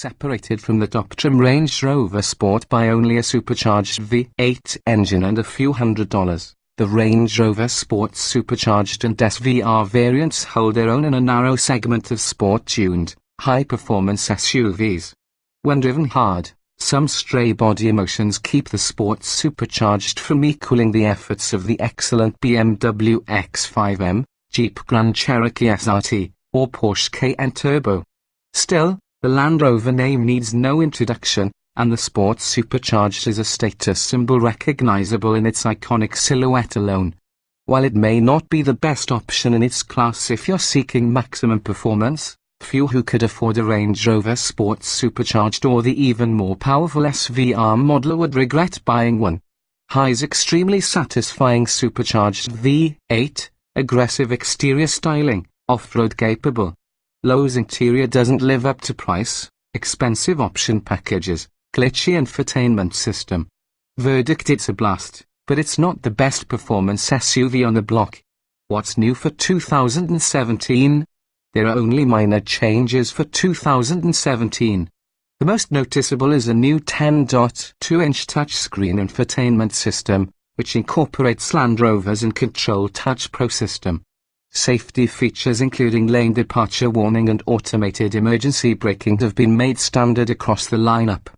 separated from the top trim Range Rover Sport by only a supercharged V8 engine and a few $100. The Range Rover Sport's supercharged and SVR variants hold their own in a narrow segment of sport-tuned, high-performance SUVs. When driven hard, some stray body emotions keep the Sport's supercharged from equaling the efforts of the excellent BMW X5M, Jeep Grand Cherokee SRT, or Porsche Cayenne Turbo. Still, the Land Rover name needs no introduction, and the Sport's supercharged is a status symbol recognizable in its iconic silhouette alone. While it may not be the best option in its class if you're seeking maximum performance, few who could afford a Range Rover Sport's supercharged or the even more powerful SVR model would regret buying one. High's extremely satisfying supercharged V8, aggressive exterior styling, off-road capable. Low's interior doesn't live up to price, expensive option packages, glitchy infotainment system. Verdict: it's a blast, but it's not the best performance SUV on the block. What's new for 2017? There are only minor changes for 2017. The most noticeable is a new 10.2-inch touchscreen infotainment system, which incorporates Land Rover's in-control Touch Pro system. Safety features including lane departure warning and automated emergency braking have been made standard across the lineup.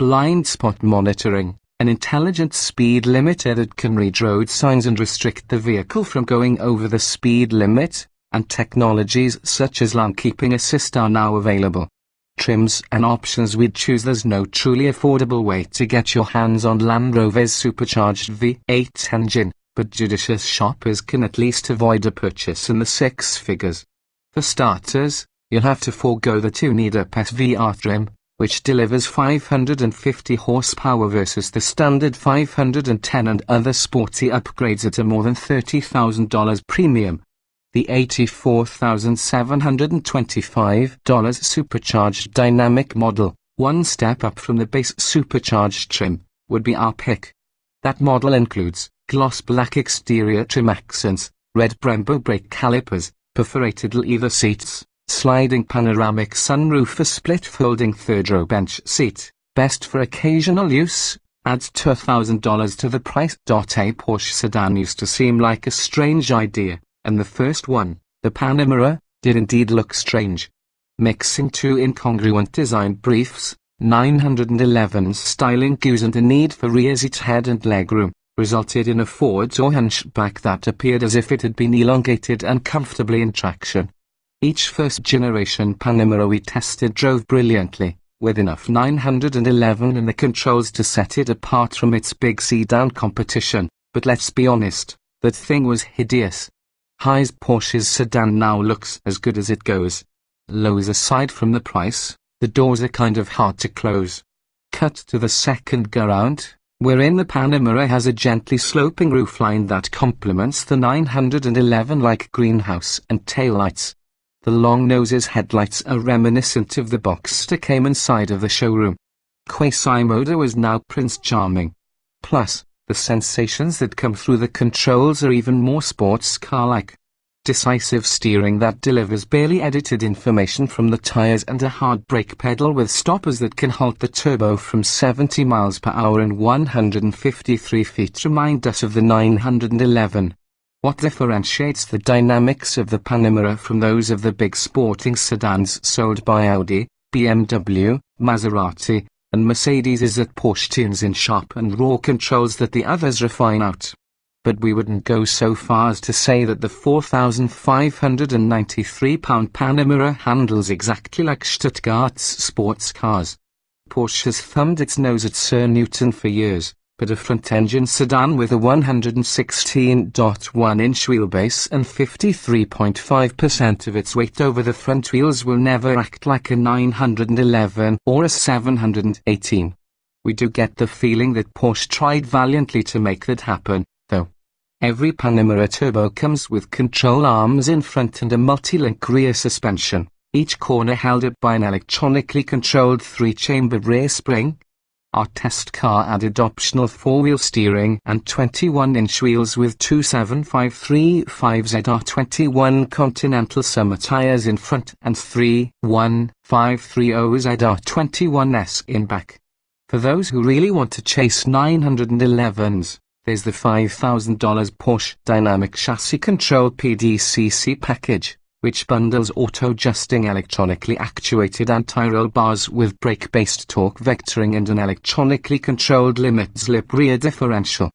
Blind spot monitoring, an intelligent speed limiter that can read road signs and restrict the vehicle from going over the speed limit, and technologies such as lane keeping assist are now available. Trims and options we'd choose. There's no truly affordable way to get your hands on Land Rover's supercharged V8 engine, but judicious shoppers can at least avoid a purchase in the six figures. For starters, you'll have to forego the tuned-up SVR trim, which delivers 550 horsepower versus the standard 510, and other sporty upgrades at a more than $30,000 premium. The $84,725 supercharged dynamic model, one step up from the base supercharged trim, would be our pick. That model includes gloss black exterior trim accents, red Brembo brake calipers, perforated leather seats, sliding panoramic sunroof, a split folding third-row bench seat, best for occasional use, adds $2,000 to the price. A Porsche sedan used to seem like a strange idea, and the first one, the Panamera, did indeed look strange. Mixing two incongruent design briefs, 911's styling cues and a need for rear seat head and legroom, resulted in a forward-door hunchback that appeared as if it had been elongated uncomfortably in traction. Each first-generation Panamera we tested drove brilliantly, with enough 911 in the controls to set it apart from its big sedan competition, but let's be honest, that thing was hideous. High's Porsche's sedan now looks as good as it goes. Lows aside from the price, the doors are kind of hard to close. Cut to the second go-round, wherein the Panamera has a gently sloping roofline that complements the 911-like greenhouse and taillights. The long nose's headlights are reminiscent of the Boxster Cayman side of the showroom. Quasimodo is now Prince Charming. Plus, the sensations that come through the controls are even more sports car-like. Decisive steering that delivers barely edited information from the tires and a hard brake pedal with stoppers that can halt the turbo from 70 miles per hour in 153 feet remind us of the 911. What differentiates the dynamics of the Panamera from those of the big sporting sedans sold by Audi, BMW, Maserati, and Mercedes is that Porsche tunes in sharp and raw controls that the others refine out. But we wouldn't go so far as to say that the £4,593 Panamera handles exactly like Stuttgart's sports cars. Porsche has thumbed its nose at Sir Newton for years, but a front-engine sedan with a 116.1-inch wheelbase and 53.5% of its weight over the front wheels will never act like a 911 or a 718. We do get the feeling that Porsche tried valiantly to make that happen, though. Every Panamera Turbo comes with control arms in front and a multi-link rear suspension, each corner held up by an electronically controlled 3-chambered rear spring. Our test car added optional 4-wheel steering and 21-inch wheels with two 7535ZR21 Continental Summer tires in front and three 1530ZR21s in back. For those who really want to chase 911s, there's the $5,000 Porsche Dynamic Chassis Control PDCC package, which bundles auto-adjusting electronically actuated anti-roll bars with brake-based torque vectoring and an electronically controlled limit-slip rear differential.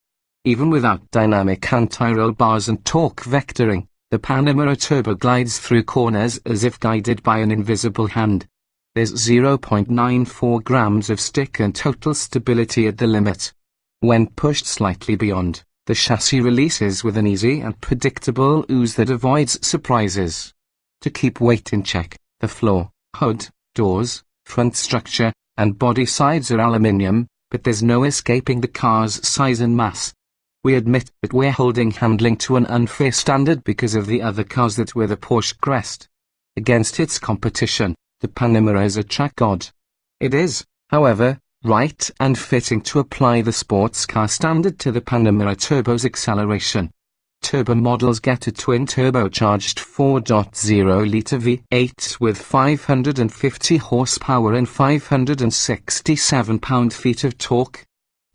Even without dynamic anti-roll bars and torque vectoring, the Panamera Turbo glides through corners as if guided by an invisible hand. There's 0.94 grams of stick and total stability at the limit. When pushed slightly beyond, the chassis releases with an easy and predictable ooze that avoids surprises. To keep weight in check, the floor, hood, doors, front structure, and body sides are aluminium, but there's no escaping the car's size and mass. We admit that we're holding handling to an unfair standard because of the other cars that wear the Porsche crest. Against its competition, the Panamera is a track god. It is, however, right and fitting to apply the sports car standard to the Panamera Turbo's acceleration. Turbo models get a twin-turbocharged 4.0-litre V8 with 550 horsepower and 567 pound-feet of torque.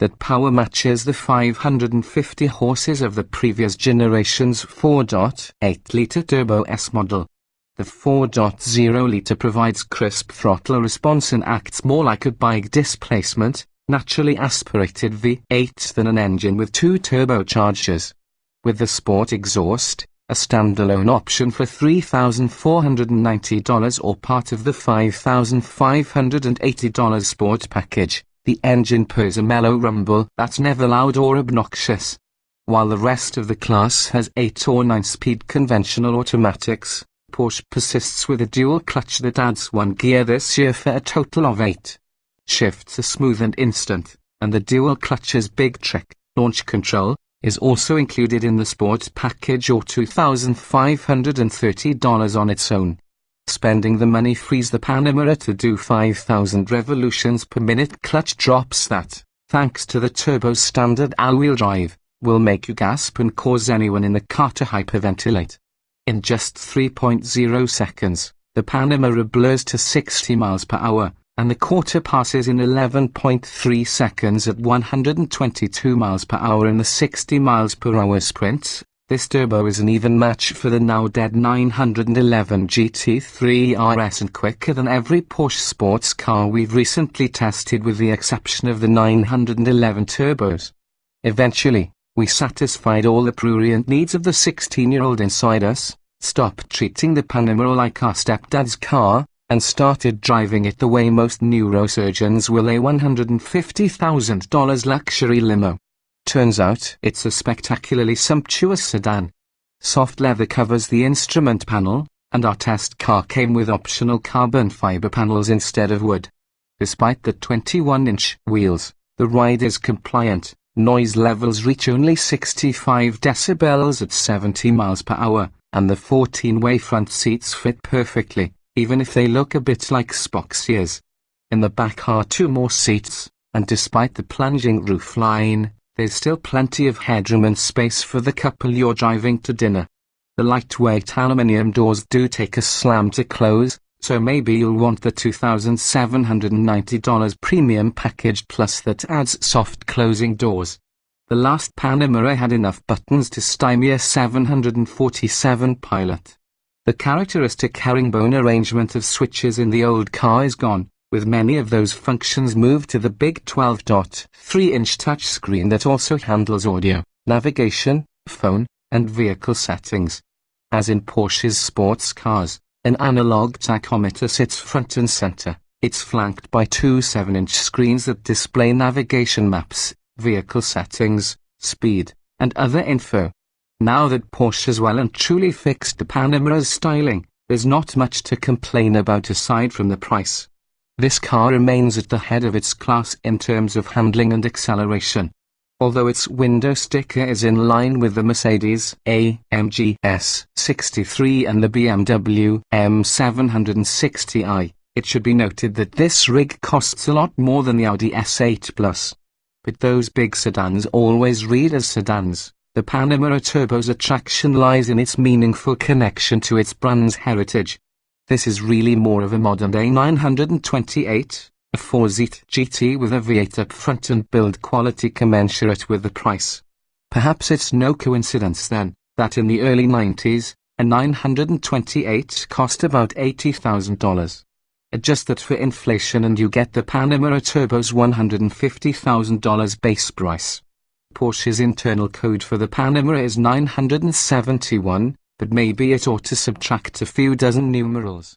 That power matches the 550 horses of the previous generation's 4.8-litre Turbo S model. The 4.0-litre provides crisp throttle response and acts more like a bike displacement, naturally aspirated V8 than an engine with two turbochargers. With the Sport exhaust, a standalone option for $3,490 or part of the $5,580 Sport package, the engine purrs a mellow rumble that's never loud or obnoxious. While the rest of the class has 8 or 9-speed conventional automatics, Porsche persists with a dual clutch that adds 1 gear this year for a total of 8. Shifts are smooth and instant, and the dual clutch's big trick, launch control, is also included in the Sport package or $2,530 on its own. Spending the money frees the Panamera to do 5,000 revolutions per minute clutch drops that, thanks to the turbo's standard all-wheel drive, will make you gasp and cause anyone in the car to hyperventilate. In just 3.0 seconds, the Panamera blurs to 60 miles per hour, and the quarter passes in 11.3 seconds at 122 miles per hour in the 60 miles per hour sprint. This turbo is an even match for the now dead 911 GT3 RS and quicker than every Porsche sports car we've recently tested with the exception of the 911 turbos. Eventually, we satisfied all the prurient needs of the 16-year-old inside us, stopped treating the Panamera like our stepdad's car, and started driving it the way most neurosurgeons will a $150,000 luxury limo. Turns out, it's a spectacularly sumptuous sedan. Soft leather covers the instrument panel, and our test car came with optional carbon fiber panels instead of wood. Despite the 21-inch wheels, the ride is compliant. Noise levels reach only 65 decibels at 70 miles per hour, and the 14-way front seats fit perfectly, even if they look a bit like Spock's ears. In the back are 2 more seats, and despite the plunging roofline, there's still plenty of headroom and space for the couple you're driving to dinner. The lightweight aluminium doors do take a slam to close, so maybe you'll want the $2,790 premium package plus that adds soft closing doors. The last Panamera had enough buttons to stymie a 747 Pilot. The characteristic herringbone arrangement of switches in the old car is gone, with many of those functions moved to the big 12.3-inch touchscreen that also handles audio, navigation, phone, and vehicle settings. As in Porsche's sports cars, an analog tachometer sits front and center. It's flanked by 2 7-inch screens that display navigation maps, vehicle settings, speed, and other info. Now that Porsche has well and truly fixed the Panamera's styling, there's not much to complain about aside from the price. This car remains at the head of its class in terms of handling and acceleration. Although its window sticker is in line with the Mercedes AMG S63 and the BMW M760i, It should be noted that this rig costs a lot more than the Audi S8 Plus. But those big sedans always read as sedans. The Panamera Turbo's attraction lies in its meaningful connection to its brand's heritage. This is really more of a modern-day 928, a 4-seat GT with a V8 up front and build quality commensurate with the price. Perhaps it's no coincidence then, that in the early 90s, a 928 cost about $80,000. Adjust that for inflation and you get the Panamera Turbo's $150,000 base price. Porsche's internal code for the Panamera is 971, but maybe it ought to subtract a few dozen numerals.